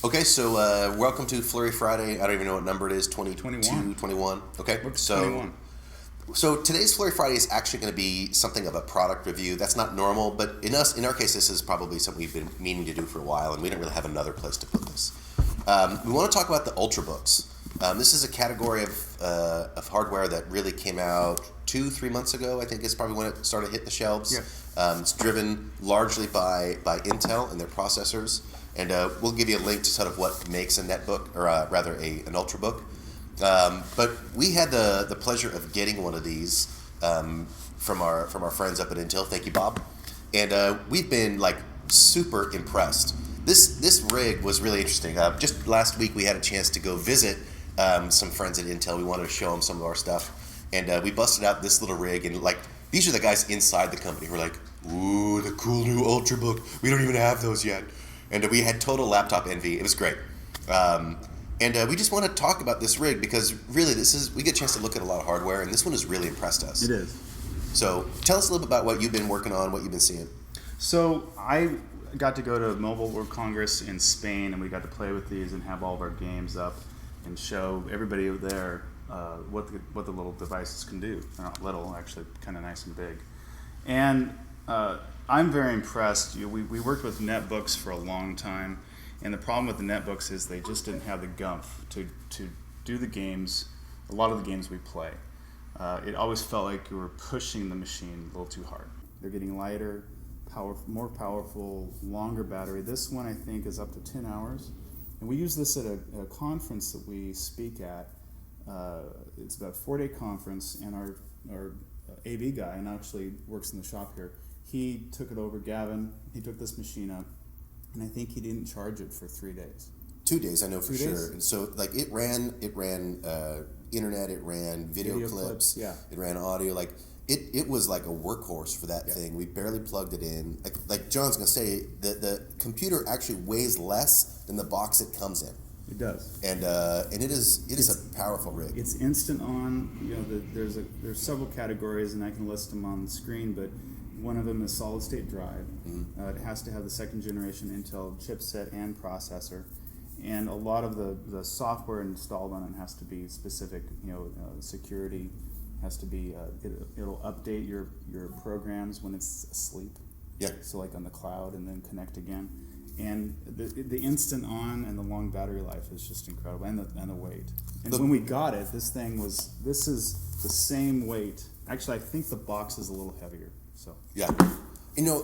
Okay, so welcome to Flurry Friday. I don't even know what number it is, 22, 21. Okay, so 21. so today's Flurry Friday is actually going to be something of a product review. That's not normal, but in our case, this is probably something we've been meaning to do for a while, and we don't really have another place to put this. We want to talk about the Ultrabooks. This is a category of hardware that really came out 2-3 months ago. I think is probably when it started hitting the shelves. Yeah. It's driven largely by Intel and their processors. And we'll give you a link to sort of what makes a netbook, or rather an Ultrabook. But we had the pleasure of getting one of these from our friends up at Intel. Thank you, Bob. And we've been like super impressed. This rig was really interesting. Just last week we had a chance to go visit some friends at Intel. We wanted to show them some of our stuff, and we busted out this little rig. And like these are the guys inside the company who are like, "Ooh, the cool new Ultrabook. We don't even have those yet." And we had total laptop envy. It was great. And we just want to talk about this rig because really we get a chance to look at a lot of hardware, and this one has really impressed us. It is. So tell us a little bit about what you've been working on, what you've been seeing. So I got to go to Mobile World Congress in Spain, and we got to play with these and have all of our games up and show everybody there what the little devices can do. They're not little, actually kind of nice and big. And I'm very impressed. We worked with netbooks for a long time, and the problem with the netbooks is they just didn't have the gumph to do the games, a lot of the games we play. It always felt like you were pushing the machine a little too hard. They're getting lighter, more powerful, longer battery. This one I think is up to 10 hours. And we use this at a conference that we speak at. It's about a 4-day conference, and our AV guy, and actually works in the shop here, he took it over, Gavin. He took this machine up, and I think he didn't charge it for 3 days. 2 days, I know for 2 days? sure. And so like it ran internet, it ran video clips, yeah. It ran audio. Like it was like a workhorse for that thing. We barely plugged it in. Like John's gonna say, the computer actually weighs less than the box it comes in. It does. And it is a powerful rig. It's instant on. There's several categories, and I can list them on the screen, but one of them is solid state drive. Mm-hmm. It has to have the second generation Intel chipset and processor, and a lot of the software installed on it has to be specific. Security has to be. It'll update your programs when it's asleep. Yeah. So like on the cloud, and then connect again. And the instant on and the long battery life is just incredible, and the weight. And when we got it, this is the same weight. Actually, I think the box is a little heavier. So yeah,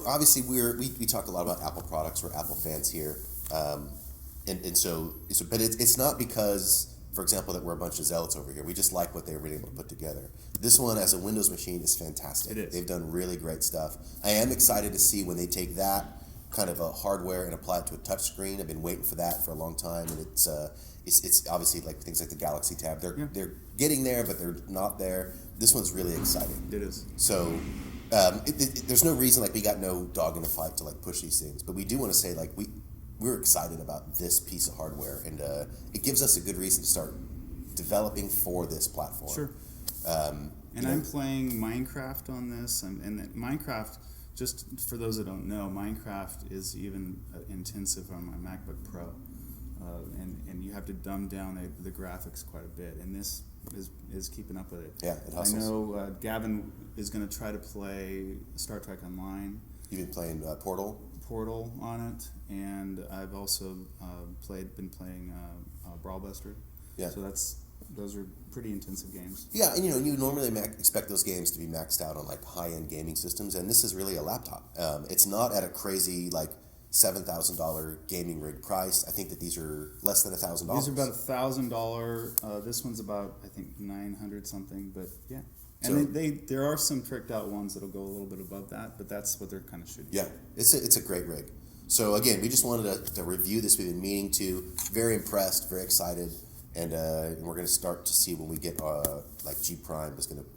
obviously we talk a lot about Apple products. We're Apple fans here, and so but it's not because, for example, that we're a bunch of zealots over here. We just like what they were able to put together. This one as a Windows machine is fantastic. It is. They've done really great stuff. I am excited to see when they take that kind of a hardware and apply it to a touch screen. I've been waiting for that for a long time, and it's obviously like things like the Galaxy Tab. They're getting there, but they're not there. This one's really exciting. It is. So there's no reason like we got no dog in the fight to like push these things, but we do want to say like we're excited about this piece of hardware, and it gives us a good reason to start developing for this platform. Sure. I'm playing Minecraft on this, and Minecraft. Just for those that don't know, Minecraft is even intensive on my MacBook Pro, and you have to dumb down the graphics quite a bit, and this is keeping up with it. Yeah, it hustles. I know Gavin is going to try to play Star Trek Online. You've been playing Portal on it, and I've also been playing Brawl Buster. Yeah. So those are pretty intensive games. Yeah, and you normally expect those games to be maxed out on like high-end gaming systems, and this is really a laptop. It's not at a crazy like $7,000 gaming rig price. I think that these are less than $1,000. These are about $1,000. This one's about I think 900 something, but yeah. And so, there are some tricked out ones that'll go a little bit above that, but that's what they're kind of shooting. Yeah, it's a great rig. So again, we just wanted to review this. We've been meaning to. Very impressed, very excited. And we're going to start to see when we get like G Prime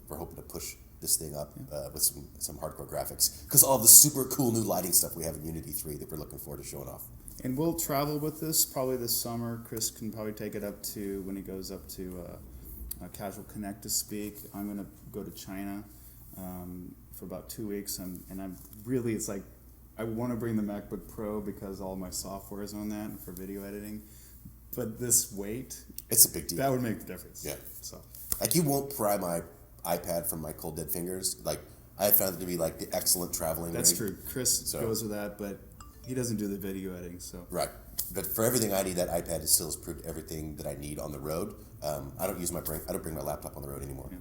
we're hoping to push this thing up with some hardcore graphics, because all the super cool new lighting stuff we have in Unity 3 that we're looking forward to showing off. And we'll travel with this probably this summer. Chris can probably take it up to when he goes up to Casual Connect to speak. I'm going to go to China for about 2 weeks, and I'm really it's like I want to bring the MacBook Pro because all my software is on that for video editing. But this weight, it's a big deal. That would make the difference. Yeah. So, like, you won't pry my iPad from my cold dead fingers. Like, I found it to be like the excellent traveling. That's rig. true. Chris goes with that, but he doesn't do the video editing. So right. But for everything I need, that iPad still has proved everything that I need on the road. I don't bring my laptop on the road anymore. Yeah.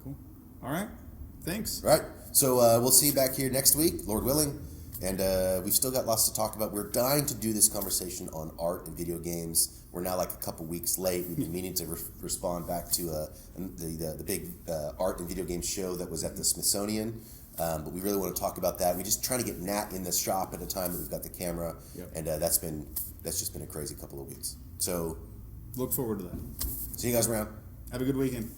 Cool. All right. Thanks. All right. So we'll see you back here next week, Lord willing. And we've still got lots to talk about. We're dying to do this conversation on art and video games. We're now like a couple weeks late. We've been meaning to respond back to the big art and video game show that was at the Smithsonian. But we really want to talk about that. We're just trying to get Nat in the shop at a time that we've got the camera. Yep. And that's just been a crazy couple of weeks. So look forward to that. See you guys around. Have a good weekend.